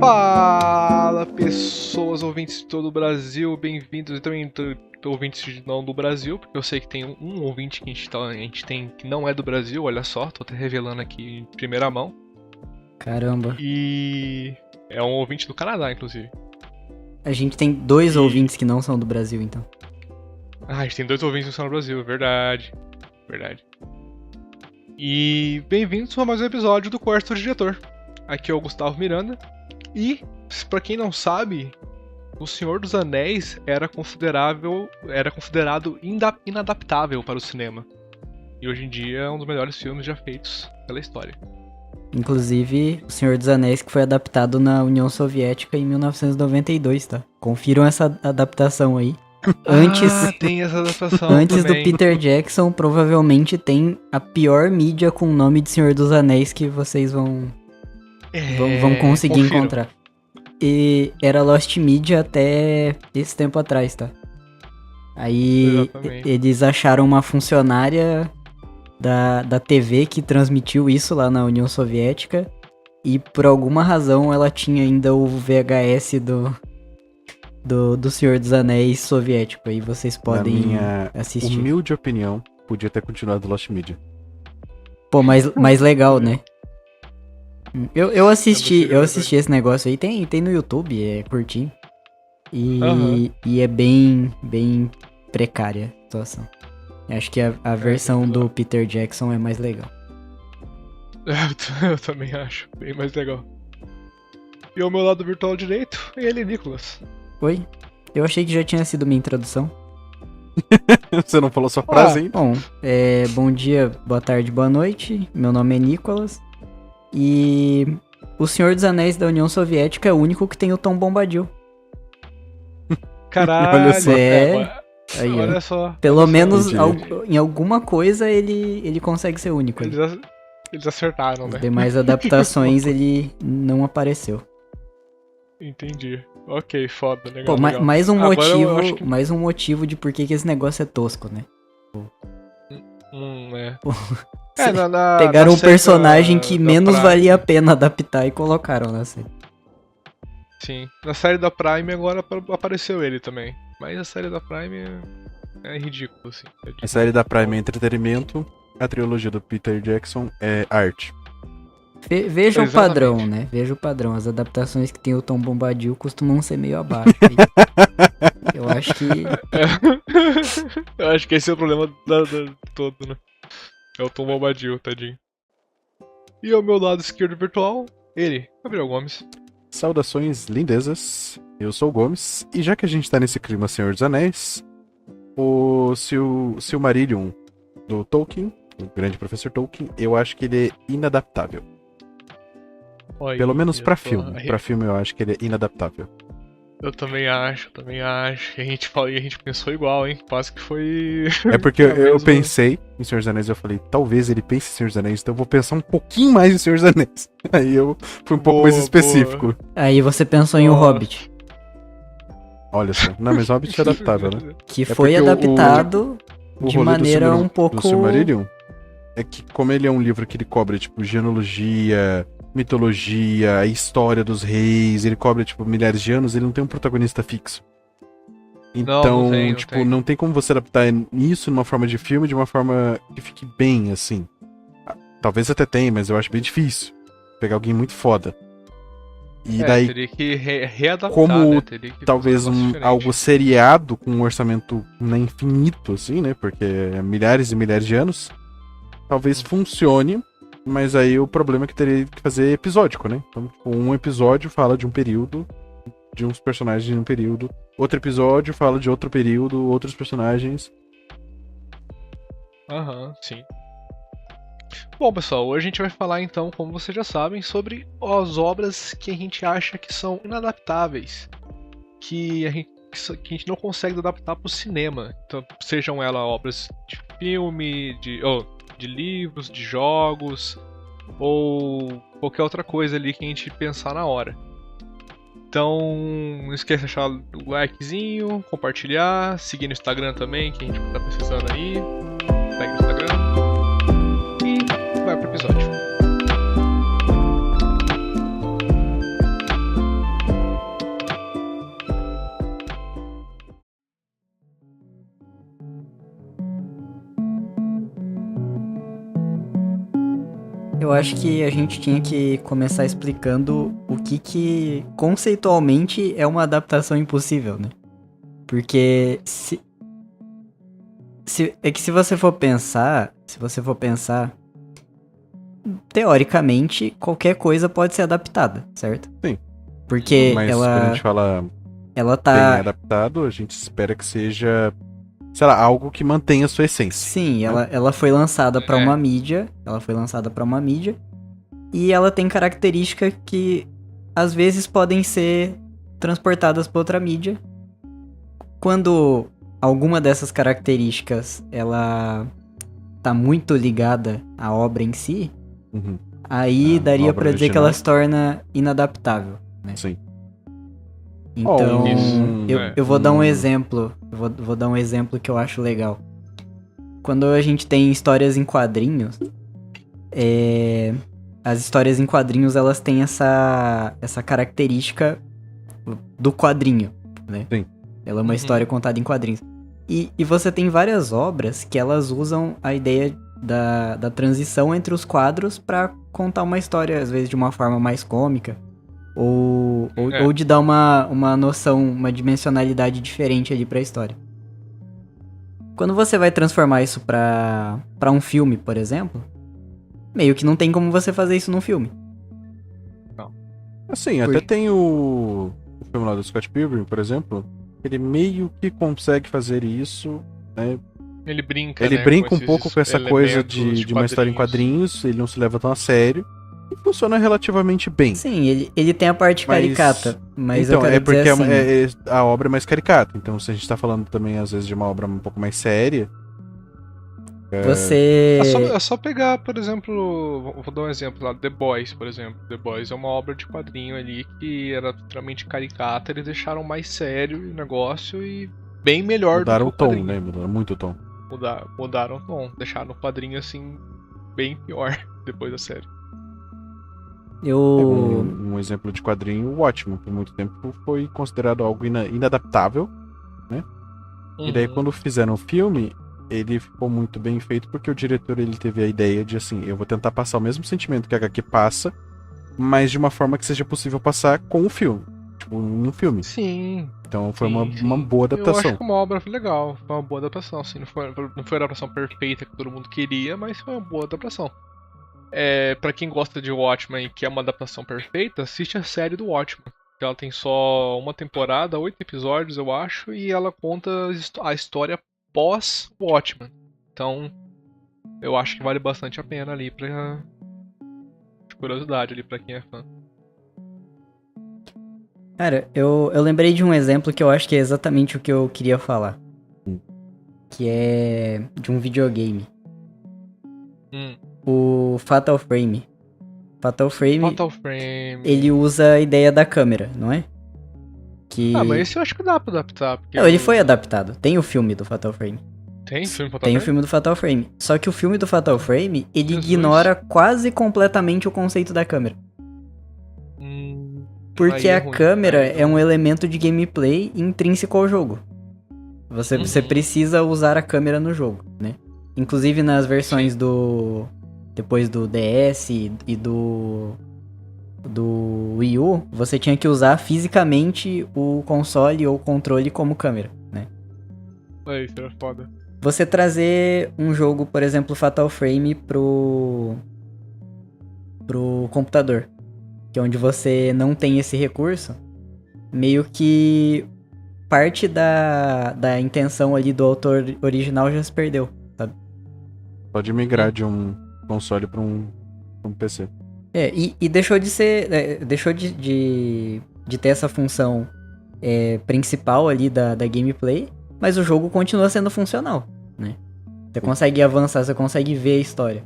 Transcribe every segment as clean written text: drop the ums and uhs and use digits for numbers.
Fala, pessoas ouvintes de todo o Brasil, bem-vindos e também ouvintes não do Brasil, porque eu sei que tem um ouvinte que a gente tem que não é do Brasil, olha só, tô até revelando aqui em primeira mão. Caramba. E é um ouvinte do Canadá, inclusive. A gente tem dois ouvintes que não são do Brasil, então. Ah, a gente tem dois ouvintes que não são do Brasil, verdade. E bem-vindos a mais um episódio do Quarto do Diretor. Aqui é o Gustavo Miranda. E, pra quem não sabe, O Senhor dos Anéis era considerado inadaptável para o cinema. E hoje em dia é um dos melhores filmes já feitos pela história. Inclusive, O Senhor dos Anéis que foi adaptado na União Soviética em 1992, tá? Confiram essa adaptação aí. Tem essa adaptação antes também. do Peter Jackson, provavelmente tem a pior mídia com o nome de Senhor dos Anéis que vocês vão conseguir encontrar. E era Lost Media até esse tempo atrás, tá? Aí Exatamente. eles acharam uma funcionária da TV que transmitiu isso lá na União Soviética. E por alguma razão ela tinha ainda o VHS do Senhor dos Anéis soviético. Aí vocês podem assistir. Na minha humilde opinião, podia ter continuado Lost Media. Pô, mais legal, né? Eu assisti esse negócio aí, tem no YouTube, é curtinho. E é bem precária a situação. Acho que a versão do Peter Jackson é mais legal. Eu também acho, bem mais legal. E ao meu lado virtual direito, ele, Nicolas. Oi? Eu achei que já tinha sido minha introdução. Você não falou sua frase, hein? Bom, bom dia, boa tarde, boa noite. Meu nome é Nicolas. E O Senhor dos Anéis da União Soviética é o único que tem o Tom Bombadil. Caralho, Olha só. Aí, olha só. Pelo olha menos só. em alguma coisa ele consegue ser único. Eles acertaram, As né? demais adaptações ele não apareceu. Entendi. Ok, foda, legal. Pô, legal. mais um Agora motivo, eu acho que... mais um motivo de por que esse negócio é tosco, né? é. Pô, na pegaram um série personagem da que menos Prime. valia a pena adaptar e colocaram na série. Sim, na série da Prime agora apareceu ele também. Mas a série da Prime é ridículo, assim. A série da Prime é entretenimento, a trilogia do Peter Jackson é arte. Veja o Exatamente. padrão, né? Veja o padrão. As adaptações que tem o Tom Bombadil costumam ser meio abaixo. Eu acho que... Eu acho que esse é o problema todo, né? É o Tom Bombadil, tadinho. E ao meu lado esquerdo virtual, ele, Gabriel Gomes. Saudações lindezas, eu sou o Gomes, e já que a gente tá nesse clima Senhor dos Anéis, o Silmarillion do Tolkien, o grande professor Tolkien, eu acho que ele é inadaptável. Olha, Pelo menos pra tô- filme. Pra filme eu acho que ele é inadaptável. Eu também acho. E a gente pensou igual, hein? Quase que foi. É porque a eu mesma- pensei em Senhor dos Anéis e eu falei, talvez ele pense em Senhor dos Anéis, então eu vou pensar um pouquinho mais em Senhor dos Anéis. Aí eu fui um pouco Boa, mais específico. Aí você pensou em O Nossa. Hobbit, Olha só, não, mas Hobbit é adaptável, né? que É foi porque adaptado O de rolê maneira do um pouco... do Silmarillion é que, como ele é um livro que ele cobre, tipo, genealogia, mitologia, a história dos reis, ele cobre, tipo, milhares de anos, ele não tem um protagonista fixo. Então, não tem, não tipo, tem. não tem como você adaptar isso numa forma de filme de uma forma que fique bem, assim. Talvez até tenha, mas eu acho bem difícil. Pegar alguém muito foda. E daí, teria que readaptar, como né? Teria que talvez fazer um negócio algo diferente. seriado com um orçamento infinito, assim, né? Porque é milhares e milhares de anos. Talvez funcione, mas aí o problema é que teria que fazer episódico, né? Então, tipo, um episódio fala de um período, de uns personagens de um período. Outro episódio fala de outro período, outros personagens. Aham, sim. Bom, pessoal, hoje a gente vai falar então, como vocês já sabem, sobre as obras que a gente acha que são inadaptáveis, que a gente não consegue adaptar para o cinema. Então, sejam elas obras de filme, de livros, de jogos, ou qualquer outra coisa ali que a gente pensar na hora. Então, não esqueça de deixar o likezinho, compartilhar, seguir no Instagram também, que a gente tá precisando aí. Segue no Instagram. E vai pro episódio. Eu acho que a gente tinha que começar explicando o que conceitualmente é uma adaptação impossível, né? Porque é que se você for pensar, teoricamente qualquer coisa pode ser adaptada, certo? Sim. Porque Mas quando a gente fala ela bem tá, adaptado, a gente espera que seja, sei lá, algo que mantenha a sua essência. sim, ela foi lançada pra É. uma mídia, e ela tem características que às vezes podem ser transportadas pra outra mídia. Quando alguma dessas características ela tá muito ligada à obra em si, Uhum. aí A daria obra pra dizer que original. ela se torna inadaptável. Sim. Então, Isso, eu vou dar um exemplo. Vou dar um exemplo que eu acho legal. Quando a gente tem histórias em quadrinhos, as histórias em quadrinhos elas têm essa característica do quadrinho, né? Sim. Ela é uma história contada em quadrinhos. E você tem várias obras que elas usam a ideia da transição entre os quadros pra contar uma história, às vezes de uma forma mais cômica. Ou de dar uma noção, uma dimensionalidade diferente ali pra história. Quando você vai transformar isso pra um filme, por exemplo, meio que não tem como você fazer isso num filme. Assim, até tem o filme lá do Scott Pilgrim, por exemplo, ele meio que consegue fazer isso, né? Ele brinca, Ele né, brinca com um pouco com essa coisa elementos de uma história em quadrinhos, ele não se leva tão a sério, e funciona relativamente bem. Sim, ele tem a parte caricata, mas então, eu quero porque dizer assim... a obra é mais caricata. Então, se a gente tá falando também, às vezes, de uma obra um pouco mais séria. Você... É só pegar, por exemplo, vou dar um exemplo lá, The Boys, por exemplo. The Boys é uma obra de quadrinho ali que era totalmente caricata, eles deixaram mais sério o negócio e bem melhor Mudaram do o que tom, quadrinho. né? Mudaram muito o tom. Mudaram o tom, deixaram o quadrinho assim, bem pior depois da série. Um exemplo de quadrinho, o Watchmen, por muito tempo foi considerado algo inadaptável, né? E daí quando fizeram o filme, ele ficou muito bem feito porque o diretor ele teve a ideia de assim, eu vou tentar passar o mesmo sentimento que a HQ passa, mas de uma forma que seja possível passar com o filme, tipo, em um filme. Sim. Então foi sim, uma boa adaptação. Eu acho que uma obra legal, foi uma boa adaptação, assim, não foi a adaptação perfeita que todo mundo queria, mas foi uma boa adaptação. Pra quem gosta de Watchmen e quer uma adaptação perfeita, assiste a série do Watchmen. Ela tem só uma temporada, 8 episódios, eu acho, e ela conta a história pós-Watchmen. Então, eu acho que vale bastante a pena ali de curiosidade ali pra quem é fã. Cara, eu lembrei de um exemplo que eu acho que é exatamente o que eu queria falar. Que é de um videogame. O Fatal Frame. Fatal Frame, ele usa a ideia da câmera, não é? Mas esse eu acho que dá pra adaptar. Não, ele foi adaptado. Tem o filme do Fatal Frame. Tem filme do Fatal Frame? Tem o filme do Fatal Frame. Só que o filme do Fatal Frame, ele ignora quase completamente o conceito da câmera. Porque a câmera é um elemento de gameplay intrínseco ao jogo. Você precisa usar a câmera no jogo, né? Inclusive nas versões depois do DS e do Wii U, você tinha que usar fisicamente o console ou o controle como câmera, né? Isso era foda. Você trazer um jogo, por exemplo, Fatal Frame pro computador, que é onde você não tem esse recurso, meio que parte da intenção ali do autor original já se perdeu, sabe? Pode migrar de um console pra um PC. E deixou de ser. Deixou de ter essa função principal ali da gameplay, mas o jogo continua sendo funcional, né? Você consegue avançar, você consegue ver a história.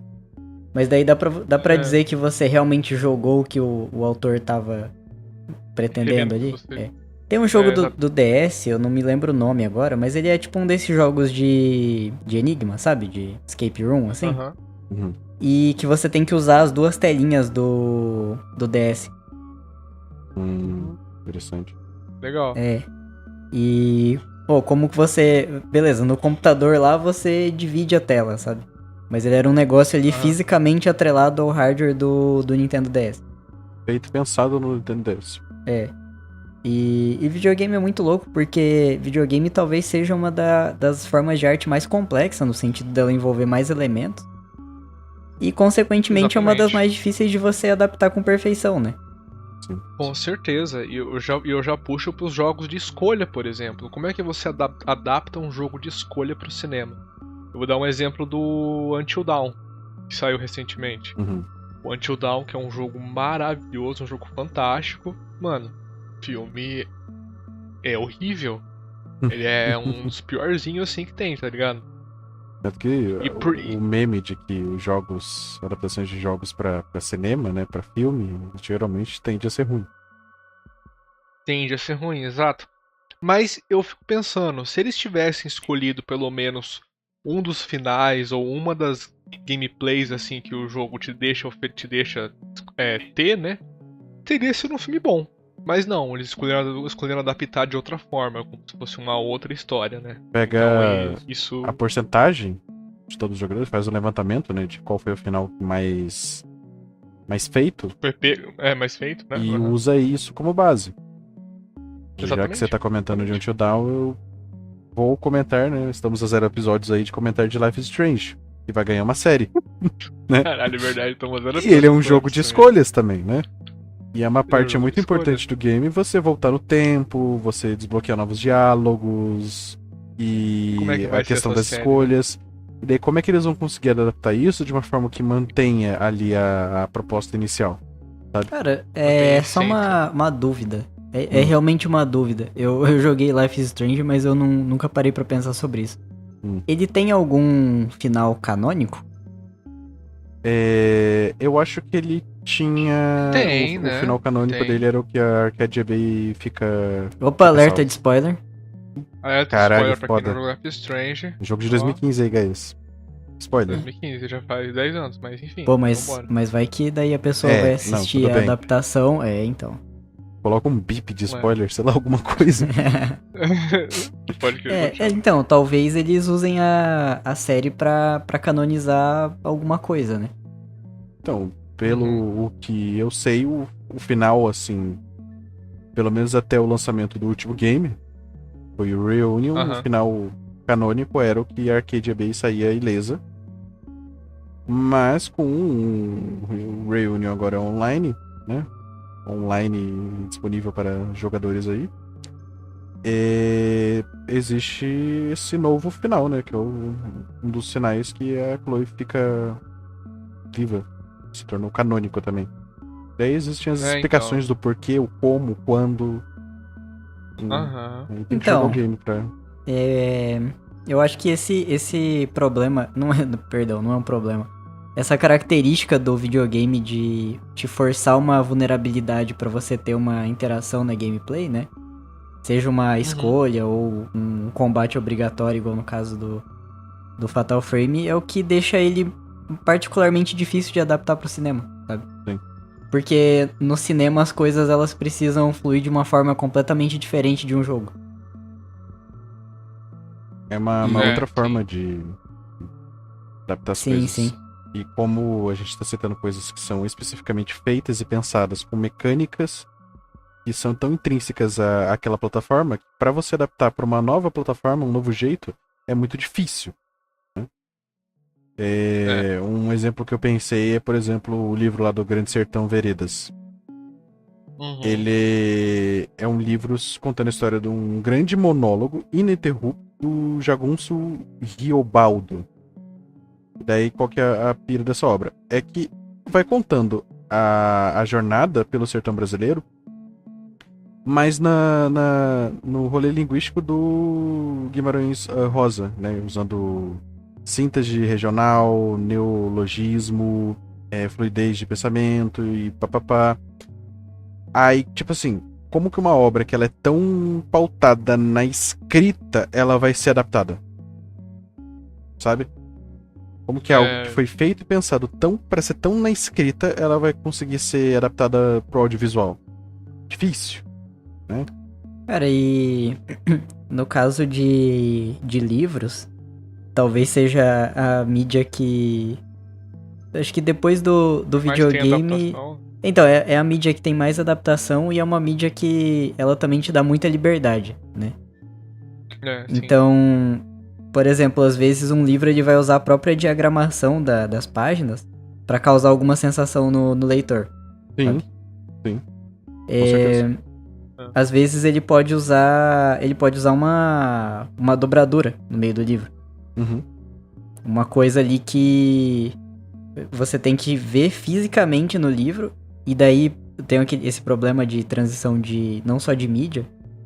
Mas daí dá pra dizer que você realmente jogou o que o autor tava pretendendo ali? Tem um jogo do DS, eu não me lembro o nome agora, mas ele é tipo um desses jogos de enigma, sabe? De escape room, assim. E que você tem que usar as duas telinhas do DS. Interessante. Legal. E... como que você... Beleza, no computador lá você divide a tela, sabe? Mas ele era um negócio ali fisicamente atrelado ao hardware do Nintendo DS. Feito e pensado no Nintendo DS. É. E videogame é muito louco, porque videogame talvez seja uma das formas de arte mais complexa, no sentido dela envolver mais elementos. E, consequentemente, é uma das mais difíceis de você adaptar com perfeição, né? Sim. Com certeza. E eu já puxo pros jogos de escolha, por exemplo. Como é que você adapta um jogo de escolha pro cinema? Eu vou dar um exemplo do Until Dawn, que saiu recentemente. Uhum. O Until Dawn, que é um jogo maravilhoso, um jogo fantástico. Mano, o filme é horrível. Ele é um dos piorzinhos assim que tem, tá ligado? Tanto que o meme de que os jogos, adaptações de jogos pra cinema, né, pra filme, geralmente tende a ser ruim. Tende a ser ruim, exato. Mas eu fico pensando, se eles tivessem escolhido pelo menos um dos finais ou uma das gameplays assim que o jogo te deixa ter, né? Teria sido um filme bom. Mas não, eles escolheram adaptar de outra forma, como se fosse uma outra história, né? Pega então, isso... a porcentagem de todos os jogadores, faz um levantamento, né, de qual foi o final mais feito. Mais feito, né? E usa isso como base. Exatamente. Já que você tá comentando de Until Dawn, eu vou comentar, né? Estamos a 0 episódios aí de comentário de Life is Strange, que vai ganhar uma série. Né? Caralho, é verdade, estamos a 0 episódios. E ele é um jogo de escolhas também, né? E é uma parte muito importante do game você voltar no tempo, você desbloquear novos diálogos e a questão das escolhas. E daí como é que eles vão conseguir adaptar isso de uma forma que mantenha ali a proposta inicial? Sabe? Cara, é só uma dúvida. É realmente uma dúvida. Eu joguei Life is Strange, mas eu nunca parei pra pensar sobre isso. Ele tem algum final canônico? Eu acho que ele tinha... né? O final canônico dele era o que a Arcadia Bay fica... Opa, alerta de spoiler. Caralho, spoiler pra foda. quem não jogou Life is Strange. Jogo de 2015 aí, guys. Spoiler. 2015, já faz 10 anos, mas enfim. Pô, mas vai que daí a pessoa vai assistir a adaptação. Então. Coloca um bip de spoiler, sei lá, alguma coisa. Pode então, talvez eles usem a série pra canonizar alguma coisa, né? Então, pelo o que eu sei, o final, assim, pelo menos até o lançamento do último game, foi o Reunion, o final canônico era o que a Arcadia Bay saía ilesa. Mas com o Reunion agora online, né? Online disponível para jogadores aí, existe esse novo final, né? Que é um dos sinais que a Chloe fica viva, se tornou canônico também. Daí existem as explicações do porquê, o como, quando. Tem que jogar o game pra... eu acho que esse problema não é um problema. Essa característica do videogame de te forçar uma vulnerabilidade pra você ter uma interação na gameplay, né? Seja uma escolha ou um combate obrigatório, igual no caso do Fatal Frame, é o que deixa ele particularmente difícil de adaptar pro cinema, sabe? Sim. Porque no cinema as coisas elas precisam fluir de uma forma completamente diferente de um jogo. É uma outra forma de adaptar as coisas. Sim. E como a gente está citando coisas que são especificamente feitas e pensadas com mecânicas que são tão intrínsecas àquela plataforma, que para você adaptar para uma nova plataforma, um novo jeito, é muito difícil. Né? Um exemplo que eu pensei é, por exemplo, o livro lá do Grande Sertão Veredas. Ele é um livro contando a história de um grande monólogo ininterrupto do Jagunço Riobaldo. Daí, qual que é a pira dessa obra? É que vai contando a jornada pelo sertão brasileiro, mas no rolê linguístico do Guimarães Rosa, né? Usando síntese regional, neologismo, fluidez de pensamento e papapá. Aí, tipo assim, como que uma obra que ela é tão pautada na escrita, ela vai ser adaptada? Sabe? Como que é algo que foi feito e pensado para ser tão na escrita, ela vai conseguir ser adaptada pro audiovisual? Difícil, né? Cara, e no caso de livros, talvez seja a mídia que... Acho que depois do Mas tem videogame... adaptação. Então, é a mídia que tem mais adaptação e é uma mídia que ela também te dá muita liberdade, né? Sim. Então, por exemplo, às vezes um livro ele vai usar a própria diagramação das páginas pra causar alguma sensação no leitor. Sim, sabe? sim. Com certeza. Às vezes ele pode usar uma dobradura no meio do livro. Uhum. Uma coisa ali que você tem que ver fisicamente no livro. E daí tem esse problema de transição de não só de mídia,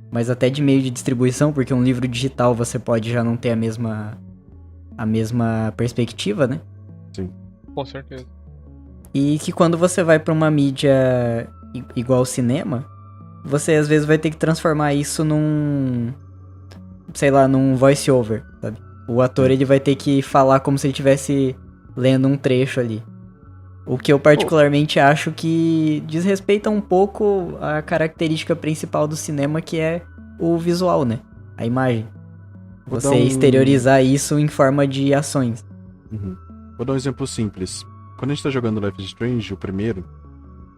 mas até de meio de distribuição, porque um livro digital você pode já não ter a mesma perspectiva, né? Sim. Com certeza. E que quando você vai pra uma mídia igual ao cinema, você às vezes vai ter que transformar isso num voice over, sabe? O ator ele vai ter que falar como se ele estivesse lendo um trecho ali. O que eu particularmente acho que desrespeita um pouco a característica principal do cinema, que é o visual, né? A imagem. Você exteriorizar isso em forma de ações. Uhum. Vou dar um exemplo simples. Quando a gente tá jogando Life is Strange, o primeiro,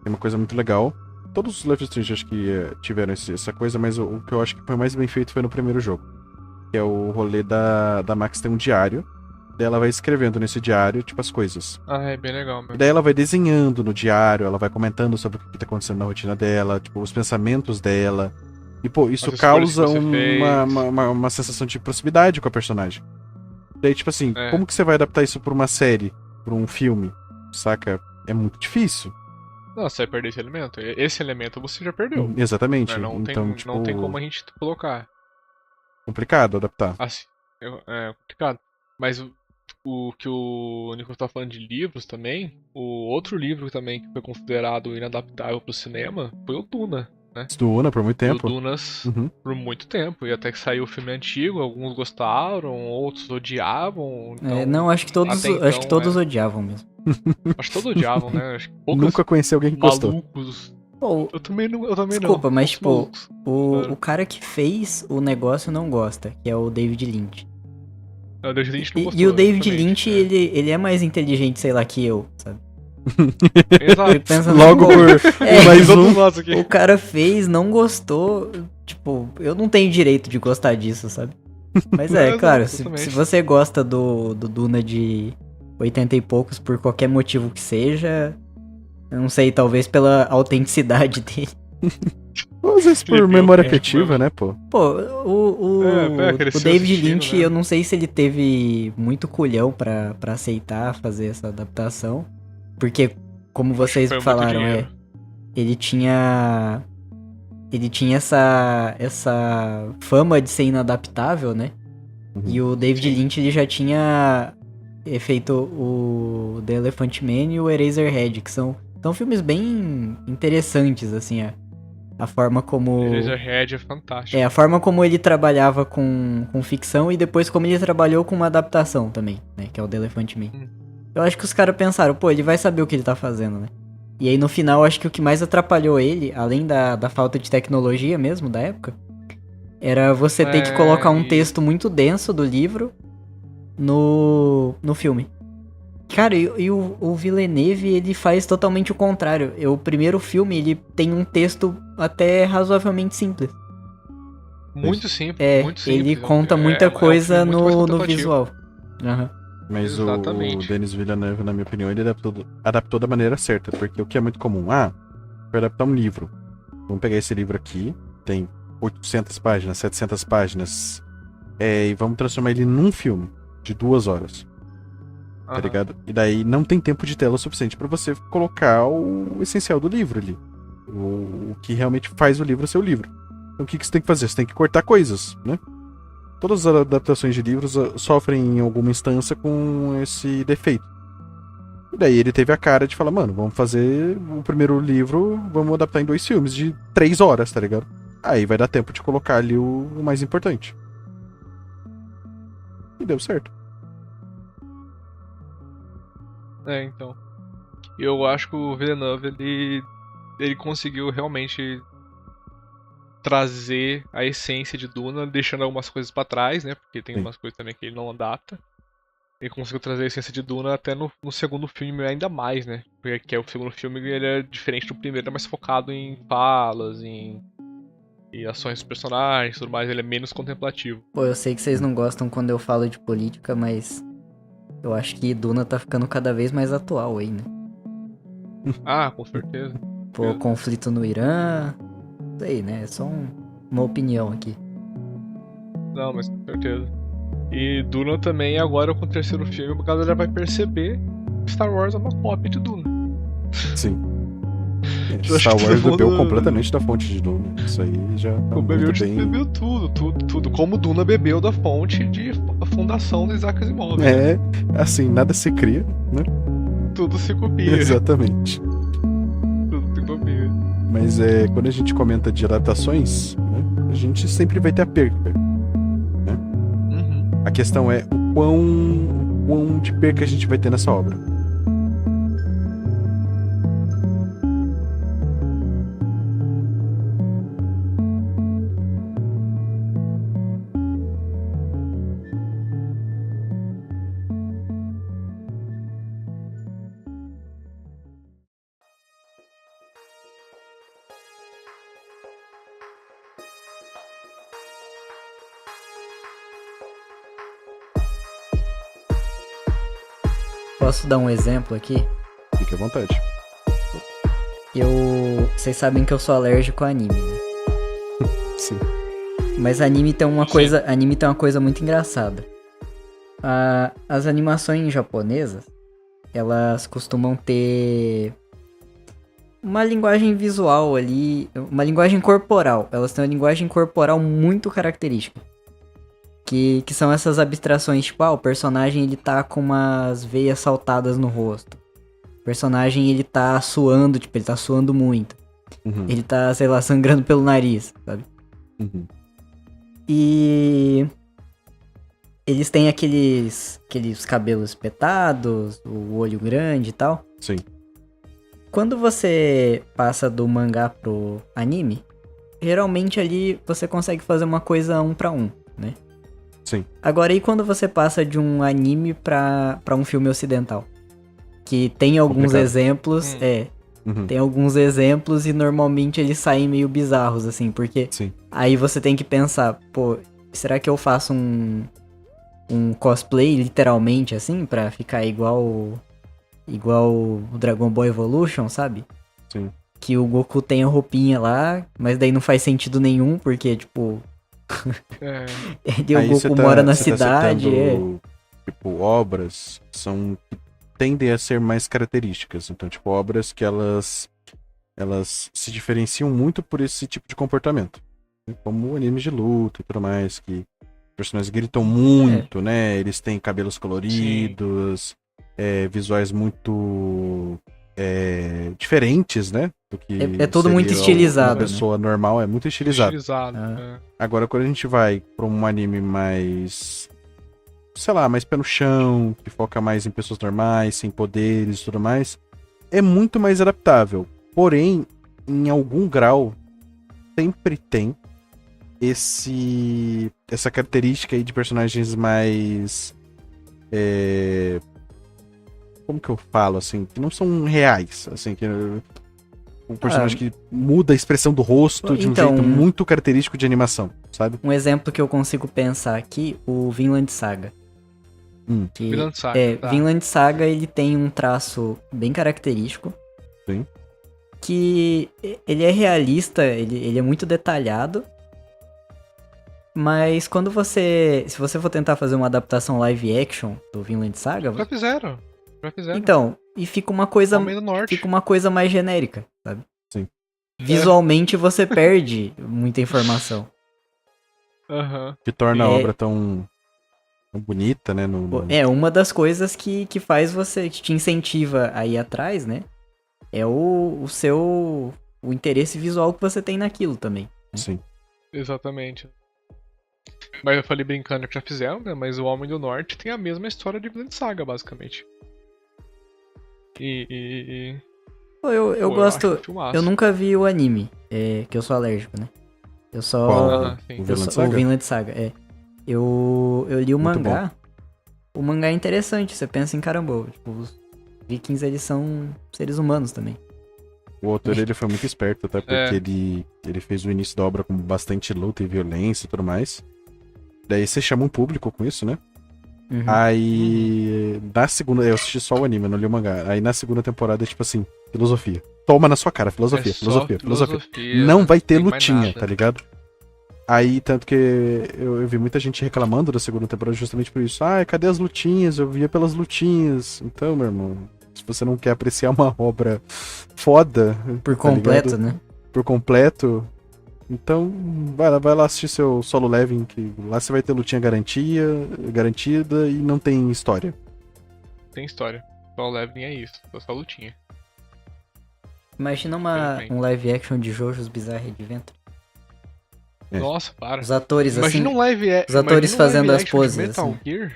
tem uma coisa muito legal. Todos os Life is Strange acho que tiveram essa coisa, mas o que eu acho que foi mais bem feito foi no primeiro jogo. Que é o rolê da Max ter um diário. Daí ela vai escrevendo nesse diário, tipo, as coisas. É bem legal mesmo. E daí ela vai desenhando no diário, ela vai comentando sobre o que tá acontecendo na rotina dela, tipo, os pensamentos dela. E, pô, isso causa uma sensação de proximidade com a personagem. Daí, tipo assim, como que você vai adaptar isso pra uma série, pra um filme? Saca? É muito difícil. Não, você vai perder esse elemento. Esse elemento você já perdeu. Exatamente. Né? Não, então, não tem como a gente colocar. Complicado adaptar. Assim, é complicado. Mas o que o Nicolas tá falando de livros também, o outro livro também que foi considerado inadaptável pro cinema foi o Duna, né? Duna por muito tempo. O Dunas por muito tempo. E até que saiu o filme antigo, alguns gostaram, outros odiavam. Então, não, acho que todos odiavam mesmo. Acho que todos odiavam, né? Acho que Nunca conheci alguém que gostou. Malucos. Pô, eu também não. Desculpa, mas tipo, malucos. o cara que fez o negócio não gosta, que é o David Lynch. O David Lynch não gostou, E o David Lynch, ele é mais inteligente, sei lá, que eu, sabe? Exato. Logo por mais um. O cara fez, não gostou. Tipo, eu não tenho direito de gostar disso, sabe? Mas claro, se você gosta do Duna de 80 e poucos por qualquer motivo que seja, eu não sei, talvez pela autenticidade dele. Às vezes por memória afetiva, né, pô? Pô, o David Lynch, né? eu não sei se ele teve muito culhão pra aceitar fazer essa adaptação. Porque, como vocês falaram, ele tinha essa fama de ser inadaptável, né? Uhum. E o David Lynch, ele já tinha feito o The Elephant Man e o Eraserhead, que são filmes bem interessantes, assim, a forma como... Eraserhead é fantástico. A forma como ele trabalhava com ficção e depois como ele trabalhou com uma adaptação também, né? Que é o The Elephant Man. Eu acho que os caras pensaram, pô, ele vai saber o que ele tá fazendo, né? E aí no final, acho que o que mais atrapalhou ele, além da falta de tecnologia mesmo da época, era você ter que colocar um texto muito denso do livro no filme. Cara, e o Villeneuve, ele faz totalmente o contrário. O primeiro filme, ele tem um texto até razoavelmente simples. Muito simples, muito simples. Ele conta muita coisa no visual. Uhum. Mas o Denis Villeneuve, na minha opinião, ele adaptou da maneira certa. Porque o que é muito comum, vai adaptar um livro. Vamos pegar esse livro aqui, tem 800 páginas, 700 páginas, e vamos transformar ele num filme de 2 horas. Tá ligado? E daí não tem tempo de tela suficiente pra você colocar o essencial do livro ali. O que realmente faz o livro ser o livro. Então o que você tem que fazer? Você tem que cortar coisas, né? Todas as adaptações de livros sofrem em alguma instância com esse defeito. E daí ele teve a cara de falar, mano, vamos fazer o primeiro livro, vamos adaptar em 2 filmes de 3 horas, tá ligado? Aí vai dar tempo de colocar ali o mais importante. E deu certo. Então. Eu acho que o Villeneuve, ele conseguiu realmente trazer a essência de Duna, deixando algumas coisas pra trás, né? Porque tem umas coisas também que ele não adapta. Ele conseguiu trazer a essência de Duna até no segundo filme ainda mais, né? Porque o segundo filme ele é diferente do primeiro, é mais focado em falas, em ações dos personagens e tudo mais, ele é menos contemplativo. Pô, eu sei que vocês não gostam quando eu falo de política, mas eu acho que Duna tá ficando cada vez mais atual aí, né? Ah, com certeza. Pô, conflito no Irã, sei, né? É só uma opinião aqui. Não, mas com certeza. E Duna também, agora com o terceiro filme, a galera vai perceber que Star Wars é uma cópia de Duna. Sim. Eu acho Star que Wars todo bebeu mundo- completamente da fonte de Duna. Isso aí já tá O muito bem. bebeu tudo. Como Duna bebeu da fonte de a fundação do Isaac Asimov. Né? É, assim, nada se cria, né? Tudo se copia. Exatamente. Tudo se copia. Mas quando a gente comenta de adaptações, né, a gente sempre vai ter a perca. Uhum. A questão é o quão de perca a gente vai ter nessa obra. Posso dar um exemplo aqui? Fique à vontade. Vocês sabem que eu sou alérgico a anime, né? Sim. Mas anime tem uma Sim. coisa muito engraçada. As animações japonesas, elas costumam ter uma linguagem visual ali, uma linguagem corporal. Elas têm uma linguagem corporal muito característica. Que são essas abstrações, tipo, o personagem ele tá com umas veias saltadas no rosto. O personagem ele tá suando, tipo, ele tá suando muito. Uhum. Ele tá, sei lá, sangrando pelo nariz, sabe? Uhum. E eles têm aqueles cabelos espetados, o olho grande e tal. Sim. Quando você passa do mangá pro anime, geralmente ali você consegue fazer uma coisa 1 pra 1, né? Sim. Agora, e quando você passa de um anime pra um filme ocidental? Que tem alguns Complicado. exemplos, Uhum. tem alguns exemplos e normalmente eles saem meio bizarros, assim, porque Sim. aí você tem que pensar, pô, será que eu faço um cosplay, literalmente, assim, pra ficar igual o Dragon Ball Evolution, sabe? Sim. Que o Goku tem a roupinha lá, mas daí não faz sentido nenhum, porque, tipo, É, o Aí Goku mora na você tá cidade, citando, tipo, obras que tendem a ser mais características. Então, tipo, obras que elas se diferenciam muito por esse tipo de comportamento. Como animes de luta e tudo mais, que os personagens gritam muito, né? Eles têm cabelos coloridos, visuais muito diferentes, né? Do que É tudo muito seria estilizado, uma pessoa normal, é muito estilizado. Ah. Agora, quando a gente vai pra um anime mais, sei lá, mais pé no chão, que foca mais em pessoas normais, sem poderes e tudo mais, é muito mais adaptável. Porém, em algum grau, sempre tem essa característica aí de personagens mais... como que eu falo, assim? Que não são reais, assim, que... Um personagem que muda a expressão do rosto de um Então, jeito muito característico de animação, sabe? Um exemplo que eu consigo pensar aqui, o Vinland Saga. Que, Vinland Saga, tá. Vinland Saga, ele tem um traço bem característico. Sim. Que ele é realista, ele é muito detalhado. Mas quando se você for tentar fazer uma adaptação live action do Vinland Saga... Já fizeram. Então, e fica uma coisa... Homem do Norte. Fica uma coisa mais genérica, sabe? Sim. Visualmente você perde muita informação. Aham. Que torna a obra tão bonita, né? É uma das coisas que faz você, que te incentiva a ir atrás, né? É o interesse visual que você tem naquilo também. Né? Sim. Exatamente. Mas eu falei brincando que já fizeram, né? Mas o Homem do Norte tem a mesma história de Vinland Saga, basicamente. Eu gosto. acho um filmaço. Eu nunca vi o anime, que eu sou alérgico, né? Eu só. Qual? sim. O Vinland O Saga? Vinland Saga, Eu li o Muito mangá. o mangá é interessante, você pensa em caramba, tipo, os vikings eles são seres humanos também. O autor ele foi muito esperto, até porque ele fez o início da obra com bastante luta e violência e tudo mais. Daí você chama um público com isso, né? Uhum. Aí, na segunda, eu assisti só o anime, eu não li o mangá. Aí na segunda temporada é tipo assim, filosofia. Toma na sua cara, filosofia, filosofia. Não vai ter lutinha, tá ligado? Aí, tanto que eu vi muita gente reclamando da segunda temporada justamente por isso. Ah, cadê as lutinhas? Eu via pelas lutinhas. Então, meu irmão, se você não quer apreciar uma obra foda... Por tá completo, ligado? né? Por completo... Então, vai lá assistir seu Solo Leveling, que lá você vai ter lutinha garantida e não tem história. Tem história. Só o Leveling é isso, só lutinha. Imagina um live action de JoJo's Bizarre Adventure. É. Nossa, para. Os atores, Imagina assim, um live os atores fazendo as de poses, Metal assim. Gear.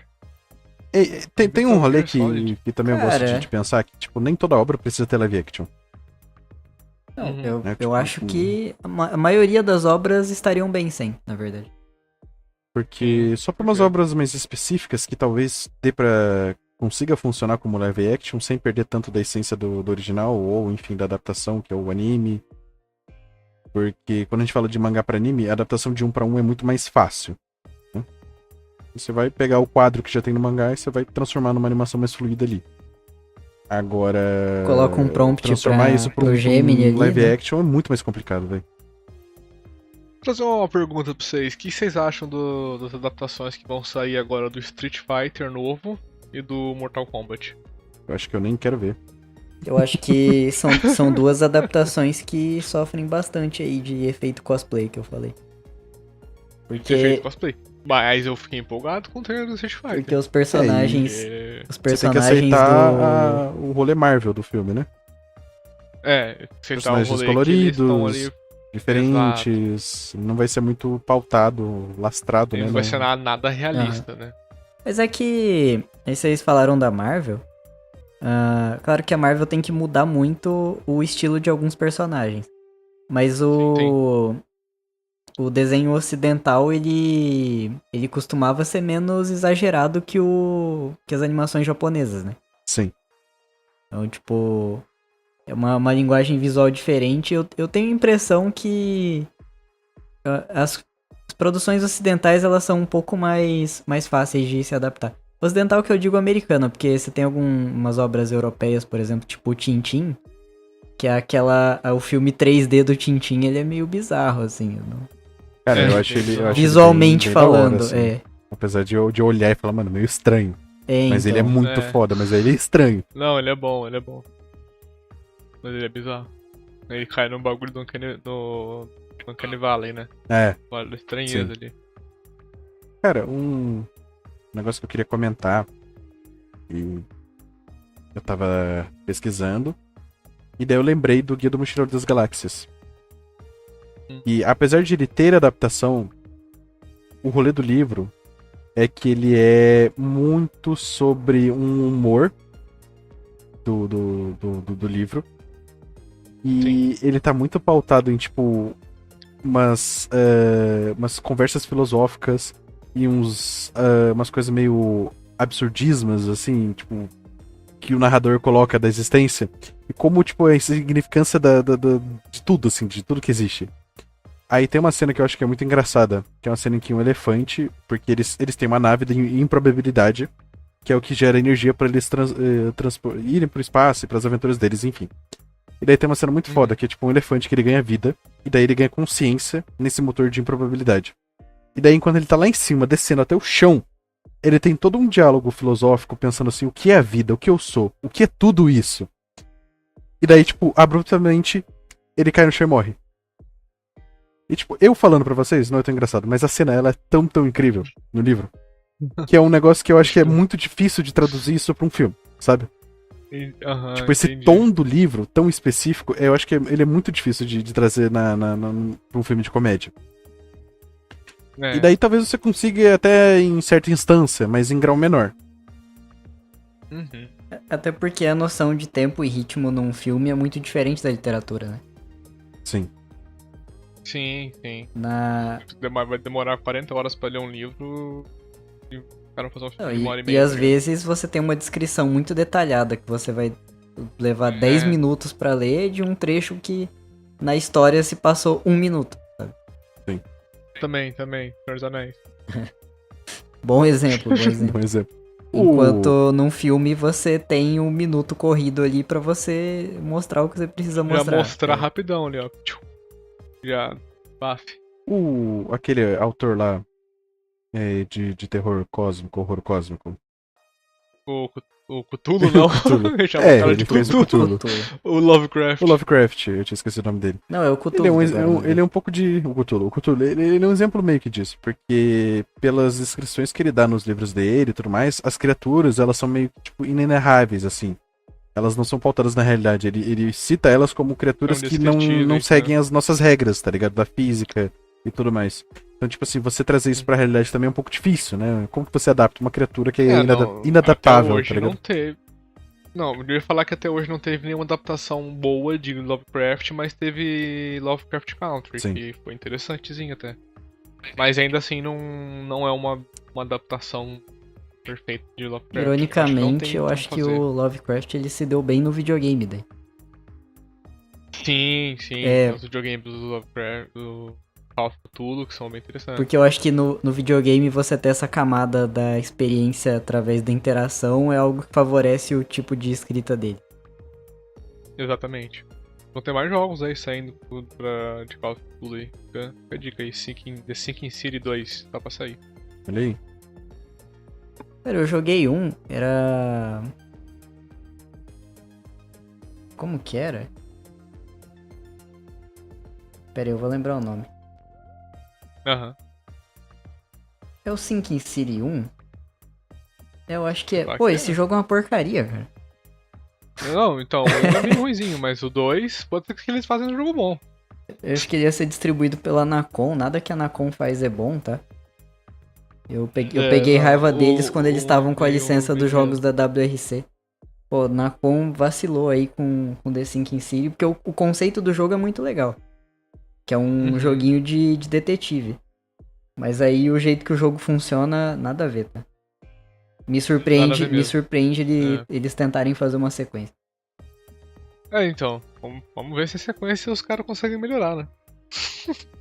Tem um rolê Metal Gear Solid. que também eu gosto Cara, de pensar, que tipo, nem toda obra precisa ter live action. Não, Uhum. eu Tipo, acho que a maioria das obras estariam bem sem, na verdade. Porque só pra umas obras mais específicas que talvez consiga funcionar como live action sem perder tanto da essência do original, ou enfim, da adaptação, que é o anime. Porque quando a gente fala de mangá pra anime, a adaptação de 1 pra 1 é muito mais fácil. Né? Você vai pegar o quadro que já tem no mangá e você vai transformar numa animação mais fluida ali. Agora, Coloca um prompt transformar isso pra pro Gemini ali, live né? action é muito mais complicado, velho. Vou trazer uma pergunta pra vocês. O que vocês acham das adaptações que vão sair agora do Street Fighter novo e do Mortal Kombat? Eu acho que eu nem quero ver. Eu acho que são duas adaptações que sofrem bastante aí de efeito cosplay, que eu falei. Efeito Porque, cosplay. Mas eu fiquei empolgado com o trailer do Street Fighter. porque os personagens... Porque- Os Você tem que personagens aceitar o rolê Marvel do filme, né? aceitar o Personagens rolê que eles estão coloridos, ali. diferentes, não vai ser muito pautado, lastrado, né? Não vai ser nada realista, né? Mas é que... Aí vocês falaram da Marvel. Claro que a Marvel tem que mudar muito o estilo de alguns personagens. Mas o desenho ocidental, ele costumava ser menos exagerado que as animações japonesas, né? Sim. Então, tipo, é uma linguagem visual diferente. Eu tenho a impressão que as produções ocidentais, elas são um pouco mais fáceis de se adaptar. Ocidental que eu digo americana, porque você tem algumas obras europeias, por exemplo, tipo o Tintin, que é o filme 3D do Tintin, ele é meio bizarro, assim. Cara, eu acho ele Visualmente bem da hora, falando, assim. Apesar de eu olhar e falar, mano, meio estranho. Mas ele é então. muito foda, mas ele é estranho. Não, ele é bom. Mas ele é bizarro. Ele cai no bagulho do Uncanny Valley, né? É. Olha, da estranheza Sim. ali. Cara, um negócio que eu queria comentar. E eu tava pesquisando. E daí eu lembrei do Guia do Mochileiro das Galáxias. E apesar de ele ter adaptação, o rolê do livro é que ele é muito sobre um humor do livro. E ele tá muito pautado em, tipo, umas conversas filosóficas e umas coisas meio absurdismas, assim, tipo, que o narrador coloca da existência. E como, tipo, a insignificância de tudo, assim, de tudo que existe. Aí tem uma cena que eu acho que é muito engraçada, que é uma cena em que um elefante, porque eles têm uma nave de improbabilidade, que é o que gera energia pra eles irem pro espaço e pras aventuras deles, enfim. E daí tem uma cena muito foda, que é tipo um elefante que ele ganha vida, e daí ele ganha consciência nesse motor de improbabilidade. E daí, quando ele tá lá em cima, descendo até o chão, ele tem todo um diálogo filosófico, pensando assim, o que é a vida, o que eu sou, o que é tudo isso? E daí, tipo, abruptamente, ele cai no chão e morre. E, tipo, eu falando pra vocês, não é tão engraçado, mas a cena, ela é tão incrível no livro, que é um negócio que eu acho que é muito difícil de traduzir isso pra um filme, sabe? Tipo, esse tom do livro, tão específico, eu acho que ele é muito difícil de trazer pra um filme de comédia. E daí talvez você consiga até em certa instância, mas em grau menor. Uhum. Até porque a noção de tempo e ritmo num filme é muito diferente da literatura, né? Sim. Sim. Na... Vai demorar 40 horas pra ler um livro. Cara, fazer um Não, filme de 1 hora e e meia. às tá ligado? vezes você tem uma descrição muito detalhada que você vai levar 10 É. minutos pra ler de um trecho que na história se passou 1 minuto. Também, Senhor dos Anéis. Bom exemplo, bom exemplo. Bom exemplo. Enquanto num filme você tem 1 minuto corrido ali pra você mostrar o que você precisa Já mostrar. mostrar É. rapidão ali, ó. Tchum. Já. Baf. Aquele autor lá de terror cósmico, horror cósmico. O Cthulhu, não. Cthulhu. Ele chamou o cara de ele fez o Cthulhu. Cthulhu. O Lovecraft. O Lovecraft, eu tinha esquecido o nome dele. Não, é o Ele é Cthulhu. agora, ele é um pouco de. O Cthulhu. O Cthulhu, ele é um exemplo meio que disso. Porque pelas descrições que ele dá nos livros dele e tudo mais, as criaturas, elas são meio, tipo, inenarráveis, assim. Elas não são pautadas na realidade. Ele cita elas como criaturas São que não descritíveis, seguem as nossas regras, tá ligado? Da física e tudo mais. Então, tipo assim, você trazer isso pra realidade também é um pouco difícil, né? Como que você adapta uma criatura que é Não, inadaptável, até hoje tá ligado? não teve. Não, eu ia falar que até hoje não teve nenhuma adaptação boa de Lovecraft, mas teve Lovecraft Country, Sim. que foi interessantezinho até. Mas ainda assim não é uma adaptação perfeita de Lovecraft. Ironicamente, eu como acho que fazer. o Lovecraft ele se deu bem no videogame daí. Sim, É. tem os videogames do Lovecraft, do Call of Cthulhu, que são bem interessantes. Porque eu acho que no videogame você ter essa camada da experiência através da interação é algo que favorece o tipo de escrita dele. Exatamente. Vão ter mais jogos aí saindo de Call of Cthulhu aí. Fica a dica aí, The Sinking City 2, tá pra sair. Olha aí. Cara, eu joguei era... Como que era? Pera aí, eu vou lembrar o nome. Aham. É o Sinking City 1? Eu acho que é. Será Pô, que esse é? jogo é uma porcaria, cara. Não, então, ele é bem ruimzinho, mas o 2 pode ser que eles fazem um jogo bom. Eu acho que ele ia ser distribuído pela Nacon. Nada que a Nacon faz é bom, tá? Eu peguei não, raiva deles quando eles estavam com a vi licença dos vídeo. jogos da WRC. Pô, Nacon vacilou aí com The Sinking City, porque o conceito do jogo é muito legal. Que é um Uhum. joguinho de detetive. Mas aí o jeito que o jogo funciona, nada a ver, tá? Me Nada a surpreende, ver mesmo. eles tentarem fazer uma sequência. Então, vamos ver se a sequência os caras conseguem melhorar, né?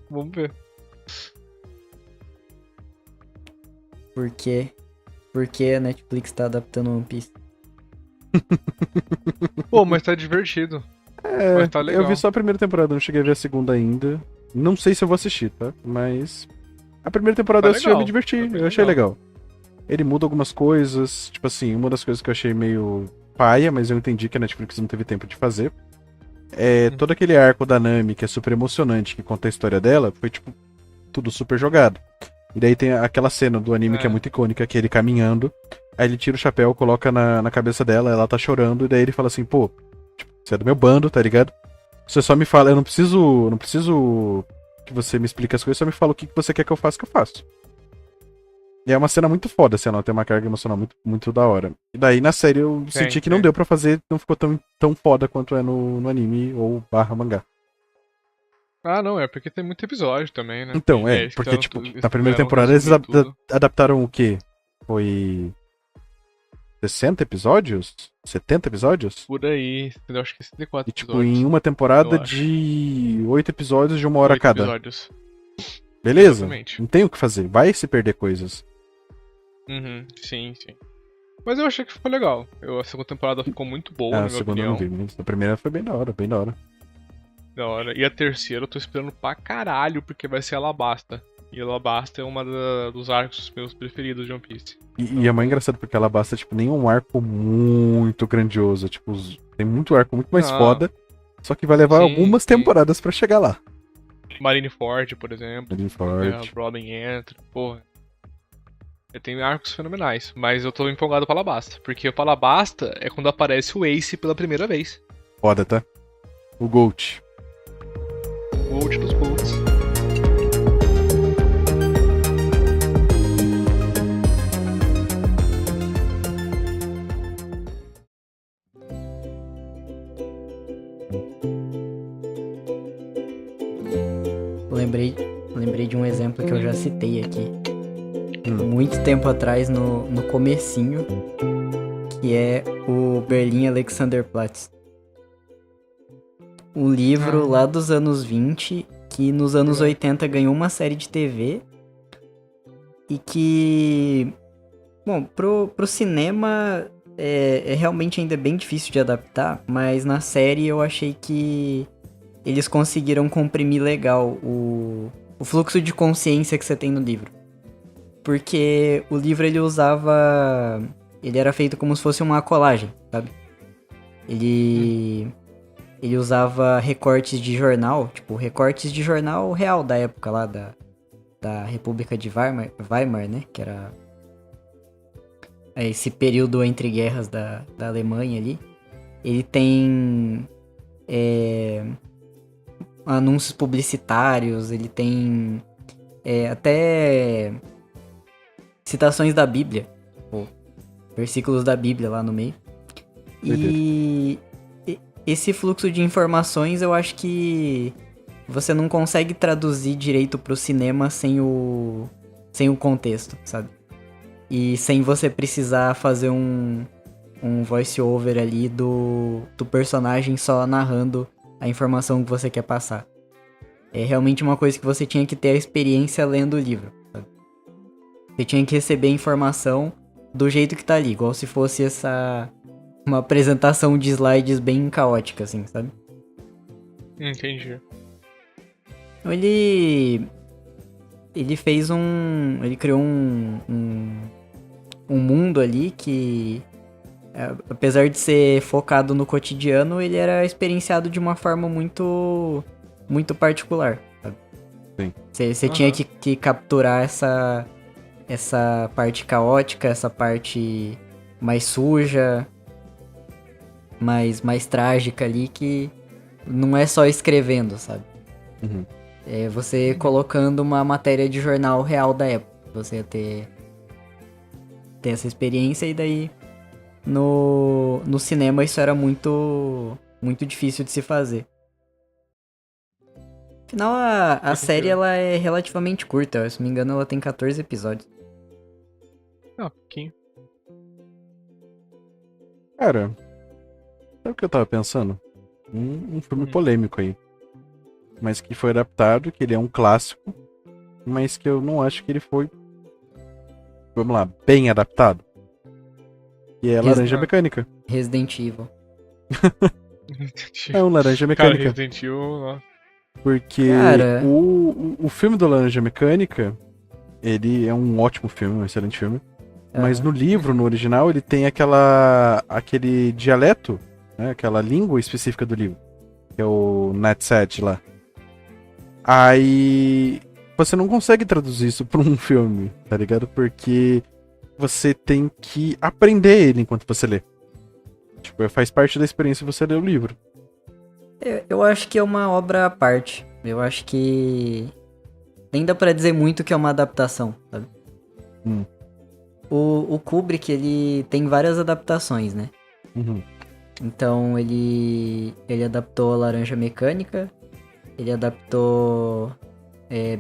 Vamos ver. Por quê? Por que a Netflix tá adaptando One Piece? Pô, mas tá divertido. Mas tá legal. Eu vi só a primeira temporada, não cheguei a ver a segunda ainda. Não sei se eu vou assistir, tá? Mas a primeira temporada Tá eu assisti, eu me legal, diverti, tá bem eu achei legal. legal. Ele muda algumas coisas, tipo assim, uma das coisas que eu achei meio paia, mas eu entendi que a Netflix não teve tempo de fazer. Todo aquele arco da Nami, que é super emocionante, que conta a história dela, foi tipo tudo super jogado. E daí tem aquela cena do anime que é muito icônica, que é ele caminhando, aí ele tira o chapéu, coloca na cabeça dela, ela tá chorando, e daí ele fala assim, pô, tipo, você é do meu bando, tá ligado? Você só me fala, eu não preciso que você me explique as coisas, só me fala o que você quer que eu faça, que eu faço. E é uma cena muito foda, assim, ela tem uma carga emocional muito, muito da hora. E daí na série eu senti que não deu pra fazer, não ficou tão foda quanto é no anime ou barra mangá. Ah, não, é porque tem muito episódio também, né? Então, E eles porque, quiseram tipo, eles na primeira quiseram temporada eles resumir tudo. adaptaram o quê? Foi 60 episódios? 70 episódios? Por aí, eu acho que 64 E, tipo, episódios. em uma temporada eu acho. de 8 episódios de 1 hora 8 cada. episódios. Beleza? Exatamente. Não tem o que fazer. Vai se perder coisas. Uhum, sim. Mas eu achei que ficou legal. A segunda temporada ficou muito boa, na A minha segunda eu opinião. não vi, mas a primeira foi bem da hora, bem da hora. Da hora. E a terceira eu tô esperando pra caralho, porque vai ser Alabasta. E Alabasta é uma dos arcos meus preferidos de One Piece. E é mais engraçado porque ela basta, tipo, nenhum arco muito grandioso. Tipo, tem muito arco muito mais foda. Só que vai levar algumas temporadas pra chegar lá. Marineford, por exemplo. Marineford. Robin entra, porra. Tem arcos fenomenais, mas eu tô empolgado pra Alabasta. Porque o Alabasta é quando aparece o Ace pela primeira vez. Foda, tá? O Gold. O Gold dos Golds. Lembrei de um exemplo que eu já citei aqui. muito tempo atrás, no comecinho, que é o Berlin Alexanderplatz. Um livro lá dos anos 20, que nos anos 80 ganhou uma série de TV e que, bom, pro cinema é realmente ainda bem difícil de adaptar, mas na série eu achei que eles conseguiram comprimir legal o fluxo de consciência que você tem no livro. Porque o livro ele era feito como se fosse uma colagem, sabe? Ele usava recortes de jornal, tipo, recortes de jornal real da época lá da República de Weimar, né? Que era esse período entre guerras da Alemanha ali. Ele tem anúncios publicitários, ele tem até citações da Bíblia, ou versículos da Bíblia lá no meio. E esse fluxo de informações eu acho que você não consegue traduzir direito pro cinema sem o contexto, sabe? E sem você precisar fazer um voice-over ali do personagem só narrando a informação que você quer passar. É realmente uma coisa que você tinha que ter a experiência lendo o livro, sabe? Você tinha que receber a informação do jeito que tá ali, igual se fosse uma apresentação de slides bem caótica, assim, sabe? Entendi. Ele fez ele criou um mundo ali que, apesar de ser focado no cotidiano, ele era experienciado de uma forma muito, muito particular, sabe? Sim. Você tinha que capturar essa parte caótica, essa parte mais suja, mais trágica ali, que não é só escrevendo, sabe? Uhum. É você colocando uma matéria de jornal real da época. Você ia ter essa experiência, e daí no cinema isso era muito, muito difícil de se fazer. Afinal, a série ela é relativamente curta, se não me engano ela tem 14 episódios. Pouquinho. Cara, sabe o que eu tava pensando? Um filme polêmico aí. Mas que foi adaptado, que ele é um clássico, mas que eu não acho que ele foi, vamos lá, bem adaptado. E é Laranja Mecânica. Resident Evil. É um Laranja Cara, Mecânica. Resident Evil, nossa. Porque Cara, o filme do Laranja Mecânica, ele é um ótimo filme, um excelente filme. Mas no livro, no original, ele tem aquele dialeto, né, aquela língua específica do livro, que é o Natsat lá. Aí você não consegue traduzir isso pra um filme, tá ligado? Porque você tem que aprender ele enquanto você lê. Tipo, faz parte da experiência você ler o livro. eu acho que é uma obra à parte. Eu acho que nem dá pra dizer muito que é uma adaptação, sabe? O Kubrick, ele tem várias adaptações, né? Uhum. Então, ele adaptou a Laranja Mecânica, ele adaptou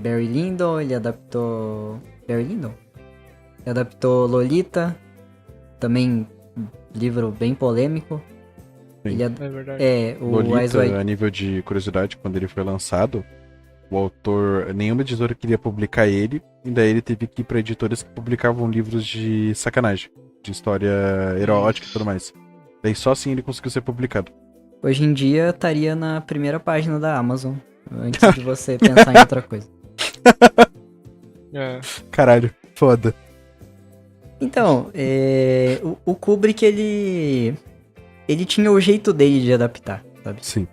Barry Lyndon, ele adaptou... Barry Lyndon? Ele adaptou Lolita, também livro bem polêmico. Sim. É verdade. O Lolita, a nível de curiosidade, quando ele foi lançado, o autor, nenhuma editora queria publicar ele, e daí ele teve que ir pra editoras que publicavam livros de sacanagem, de história erótica e tudo mais. Daí só assim ele conseguiu ser publicado. Hoje em dia estaria na primeira página da Amazon, antes de você pensar em outra coisa. Caralho, foda. Então, o Kubrick, ele tinha o jeito dele de adaptar, sabe? Sim.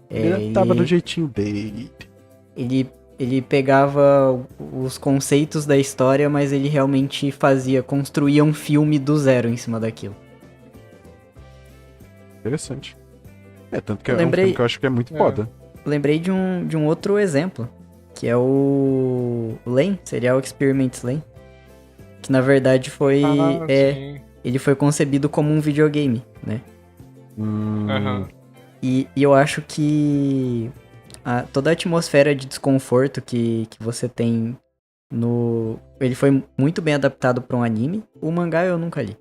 Ele tava do jeitinho dele. Ele pegava os conceitos da história, mas ele realmente construía um filme do zero em cima daquilo. Interessante. Tanto que é um filme que eu acho que é muito foda. Lembrei de um outro exemplo, que é o Lane, Serial Experiments Lane. Que na verdade foi... ele foi concebido como um videogame, né? E eu acho que toda a atmosfera de desconforto que você tem Ele foi muito bem adaptado pra um anime. O mangá eu nunca li.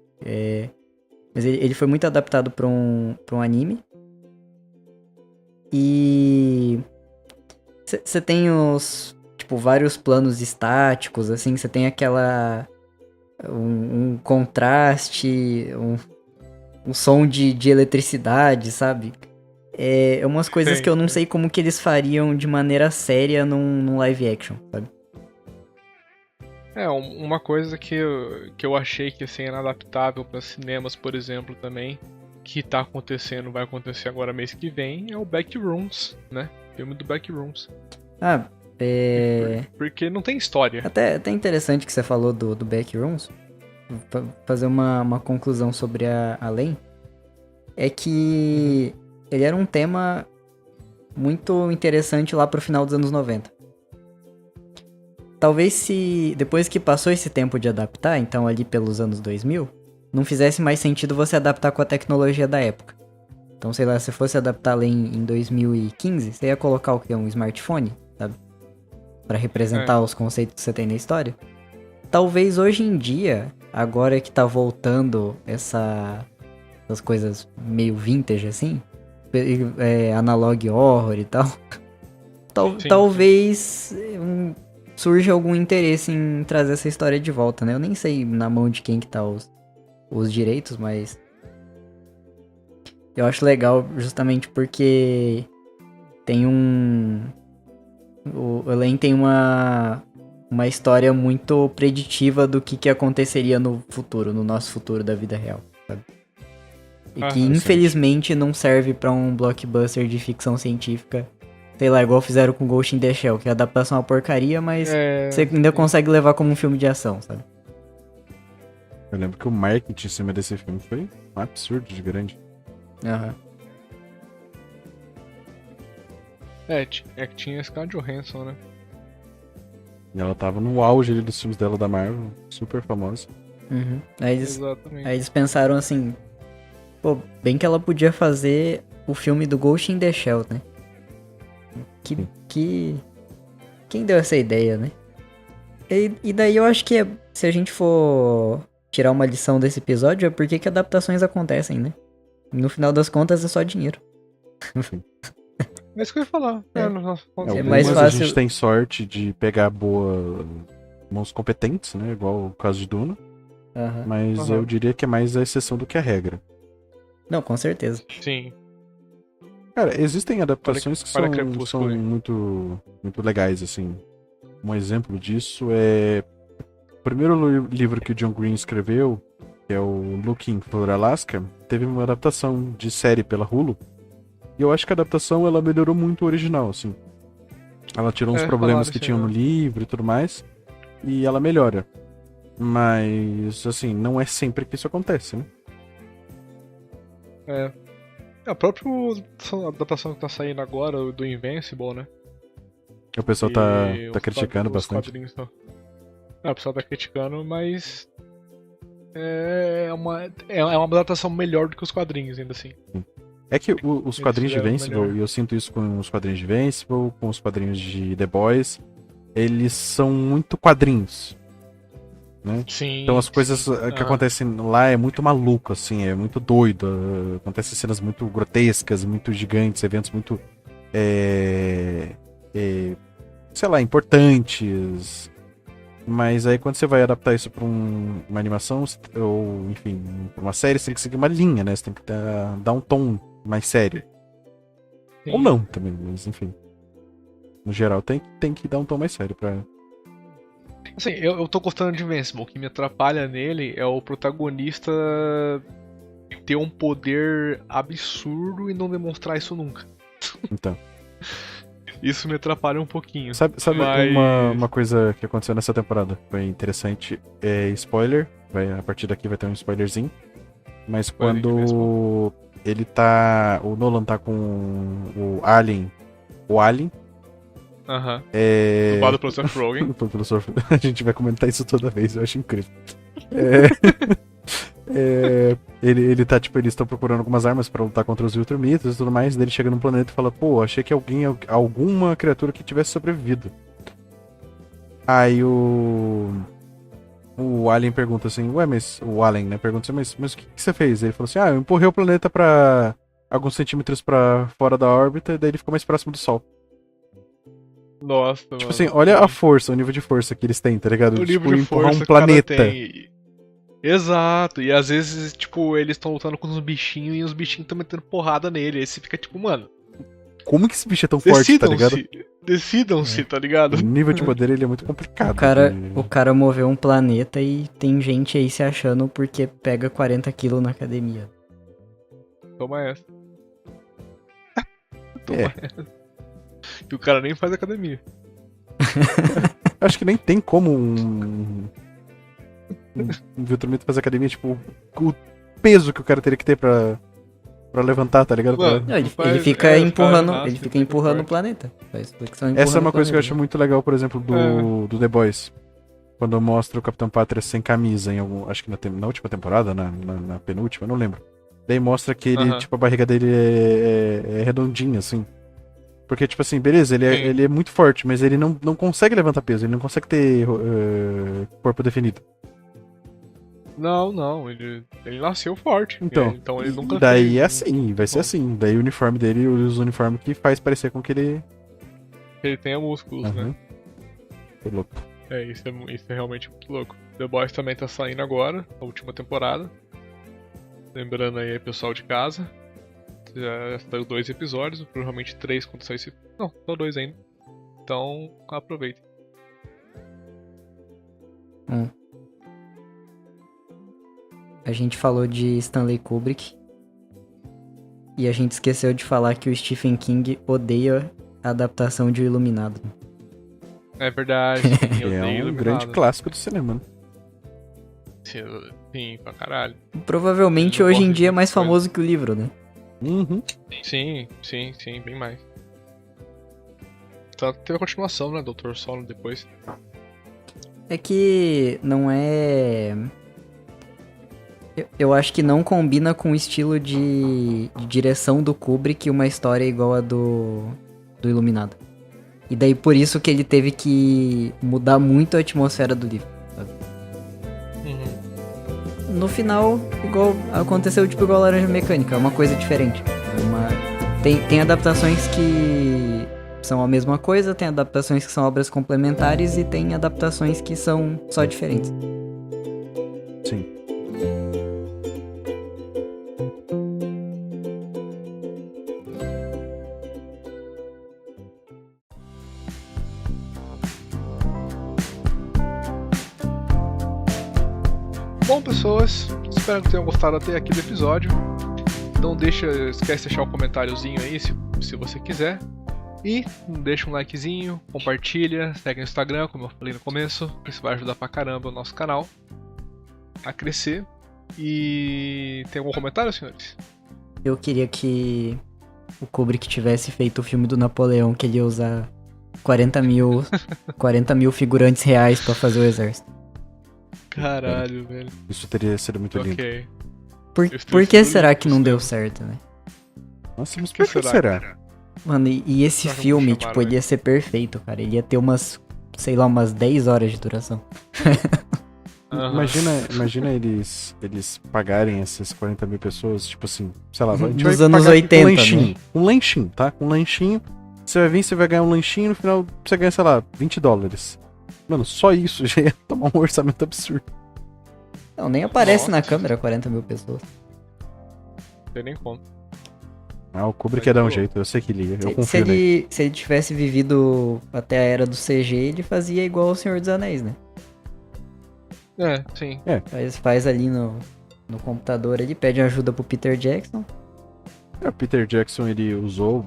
Mas ele foi muito adaptado pra um anime. E você tem tipo, vários planos estáticos, assim, você tem um contraste, um som de eletricidade, sabe? É umas coisas Sim, que eu não sim. sei como que eles fariam de maneira séria num live action, sabe? Uma coisa que eu achei que assim, era inadaptável para cinemas, por exemplo, também, que tá acontecendo, vai acontecer agora mês que vem, é o Backrooms, né? Filme do Backrooms. Ah, Porque não tem história. Até interessante que você falou do Backrooms. Fazer uma conclusão sobre a Len. É que ele era um tema muito interessante lá pro final dos anos 90. Talvez se depois que passou esse tempo de adaptar, então ali pelos anos 2000, não fizesse mais sentido você adaptar com a tecnologia da época. Então, sei lá, se fosse adaptar Len em 2015, você ia colocar o quê? Um smartphone, sabe? Pra representar os conceitos que você tem na história. Talvez hoje em dia, agora que tá voltando essas coisas meio vintage assim, analog horror e tal, talvez surja algum interesse em trazer essa história de volta, né? Eu nem sei na mão de quem que tá os direitos, mas eu acho legal justamente porque tem o Len tem uma história muito preditiva do que aconteceria no futuro, no nosso futuro da vida real, sabe? E que infelizmente não serve pra um blockbuster de ficção científica, sei lá, igual fizeram com Ghost in the Shell, que a adaptação é uma porcaria, mas você ainda consegue levar como um filme de ação, sabe? Eu lembro que o marketing em cima desse filme foi um absurdo de grande. Aham. Que tinha a Scarlett Johansson, né? E ela tava no auge ali dos filmes dela da Marvel, super famosa. Uhum. Aí Exatamente. eles pensaram assim, pô, bem que ela podia fazer o filme do Ghost in the Shell, né? Quem deu essa ideia, né? E daí eu acho que se a gente for tirar uma lição desse episódio, é porque que adaptações acontecem, né? No final das contas é só dinheiro. É isso que eu ia falar. Mais fácil. A gente tem sorte de pegar mãos competentes, né? Igual o caso de Duna. Uhum. Mas eu diria que é mais a exceção do que a regra. Não, com certeza. Sim. Cara, existem adaptações que são Crepúsculo. muito legais, assim. Um exemplo disso é o primeiro livro que o John Green escreveu, que é o Looking for Alaska, teve uma adaptação de série pela Hulu. E eu acho que a adaptação ela melhorou muito o original, assim. Ela tirou uns problemas que tinham no livro e tudo mais, e ela melhora. Mas, assim, não é sempre que isso acontece, né? A própria adaptação que tá saindo agora, do Invincible, né? O pessoal tá criticando bastante. O pessoal tá criticando, mas é uma adaptação melhor do que os quadrinhos, ainda assim. É que os quadrinhos de Invincible, e eu sinto isso com os quadrinhos de Invincible, com os quadrinhos de The Boys, eles são muito quadrinhos, né? Sim. Então as coisas que acontecem lá é muito maluco, assim, é muito doido. Acontecem cenas muito grotescas, muito gigantes, eventos muito, sei lá, importantes. Mas aí quando você vai adaptar isso pra uma animação, ou enfim, pra uma série, você tem que seguir uma linha, né? Você tem que dar um tom mais sério. Sim. Ou não também, mas enfim. No geral, tem que dar um tom mais sério pra... Assim, eu tô gostando de Invincible. O que me atrapalha nele é o protagonista ter um poder absurdo e não demonstrar isso nunca. Então. Isso me atrapalha um pouquinho. Sabe uma coisa que aconteceu nessa temporada? Foi interessante. Spoiler. A partir daqui vai ter um spoilerzinho. Mas quando o Nolan tá com o Alien. Aham. Dublado pelo Seth Rogen. A gente vai comentar isso toda vez, eu acho incrível. Ele tá, tipo, eles estão procurando algumas armas pra lutar contra os Viltrumitas e tudo mais. Daí ele chega num planeta e fala, pô, achei que alguma criatura que tivesse sobrevivido. Aí o Alien pergunta assim, ué, mas... O Alien, né, pergunta assim, mas o que você fez? Ele falou assim, eu empurrei o planeta pra alguns centímetros pra fora da órbita, e daí ele ficou mais próximo do Sol. Nossa, Tipo mano. assim, olha a força, o nível de força que eles têm, tá ligado? O Tipo, nível de empurrar força um que o cara planeta. tem. Exato, e às vezes, tipo, eles estão lutando com uns bichinhos e os bichinhos estão metendo porrada nele. Aí você fica tipo, mano, Como que esse bicho é tão forte, tá ligado? Decidam-se, tá ligado? O nível de poder ele é muito complicado. O cara moveu um planeta e tem gente aí se achando porque pega 40 quilos na academia. Toma essa. Toma essa. E o cara nem faz academia. Acho que nem tem como um Viltrumita fazer academia, tipo, o peso que o cara teria que ter pra levantar, tá ligado? Mano, Não, ele faz- fica é, empurrando, faz, ele raça, fica fica empurrando o forte. planeta. Faz flexão Essa é empurrando uma o coisa que eu acho planeta. muito legal, por exemplo, do The Boys. Quando mostra o Capitão Pátria sem camisa em algum. Acho que na última temporada, na penúltima, não lembro. Daí mostra que ele, Aham. tipo, a barriga dele é redondinha, assim. Porque, tipo assim, beleza, Sim. ele é muito forte, mas ele não consegue levantar peso, ele não consegue ter corpo definido. Não, ele nasceu forte. Então, Ele nunca daí fez. é assim, vai ser Bom. assim. Daí o uniforme dele, os uniformes que faz parecer com que ele. Ele tenha músculos, né? Aham. Foi louco. Isso é realmente muito louco. The Boys também tá saindo agora, a última temporada. Lembrando aí, pessoal de casa. Já saiu 2 episódios, provavelmente 3 quando sair esse. Não, só 2 ainda. Então, aproveitem. A gente falou de Stanley Kubrick. E a gente esqueceu de falar que o Stephen King odeia a adaptação de O Iluminado. É verdade, sim, eu É tenho um Iluminado. grande clássico do cinema, né? Sim, pra caralho. Provavelmente Ele não hoje em gosta de dia é muita mais coisa. famoso que o livro, né? Uhum. Sim, bem mais. Tá, teve a continuação, né, Dr. Sono depois. É que não é... Eu acho que não combina com o estilo de direção do Kubrick uma história igual a do Iluminado. E daí por isso que ele teve que mudar muito a atmosfera do livro. No final, aconteceu tipo igual a Laranja Mecânica, é uma coisa diferente. Tem adaptações que são a mesma coisa, tem adaptações que são obras complementares e tem adaptações que são só diferentes. Sim. Bom, pessoas, espero que tenham gostado até aqui do episódio. Não esquece de deixar um comentáriozinho aí se você quiser. E deixa um likezinho, compartilha, segue no Instagram, como eu falei no começo. Isso vai ajudar pra caramba o nosso canal a crescer. E tem algum comentário, senhores? Eu queria que o Kubrick tivesse feito o filme do Napoleão, que ele ia usar 40 mil figurantes reais pra fazer o exército. Caralho, velho. Isso teria sido muito lindo. Ok. Por que será que não deu certo, né? Nossa, mas Que por que será? Mano, e esse Será que filme, não tipo, chamaram, ele ia ser perfeito, cara. Ele ia ter umas 10 horas de duração. Aham. Imagina eles pagarem essas 40 mil pessoas, tipo assim, sei lá, a gente Nos vai anos pagar 80, com lanchinho. né? Um lanchinho, tá? Com um lanchinho. Você vai vir, você vai ganhar um lanchinho, no final você ganha, sei lá, $20. Mano, só isso já ia tomar um orçamento absurdo. Não, nem aparece Nossa. na câmera 40 mil pessoas. Não tem nem conta. Ah, o Kubrick ia dar um jeito, eu sei que liga, eu confio nele. Se ele tivesse vivido até a era do CG, ele fazia igual o Senhor dos Anéis, né? É, sim. Faz ali no computador, ele pede ajuda pro Peter Jackson. O Peter Jackson, ele usou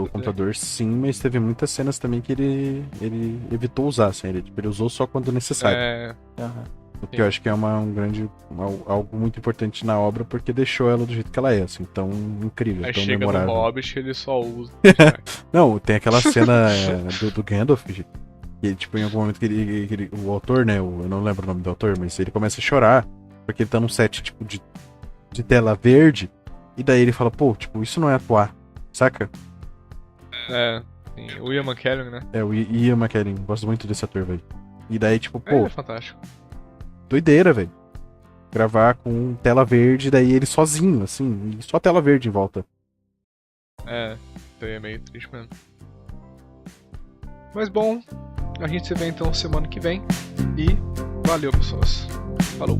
o computador sim, mas teve muitas cenas também que ele evitou usar, assim, ele usou só quando necessário. É, Aham. O que eu acho que é algo muito importante na obra, porque deixou ela do jeito que ela é, assim, tão incrível, aí tão chega no memorável. Hobbit ele só usa. Não, tem aquela cena do Gandalf, que, tipo, em algum momento que o autor, né, eu não lembro o nome do autor, mas ele começa a chorar, porque ele tá num set, tipo, de tela verde, e daí ele fala, pô, tipo, isso não é atuar, saca? É. Sim, o Ian McKellen, né? É, o Ian McKellen. Gosto muito desse ator, velho. E daí, tipo, Ele pô, é fantástico. doideira, velho. Gravar com tela verde, daí ele sozinho, assim, e só tela verde em volta. É, isso aí é meio triste mesmo. Mas bom, a gente se vê então semana que vem. E valeu, pessoas. Falou.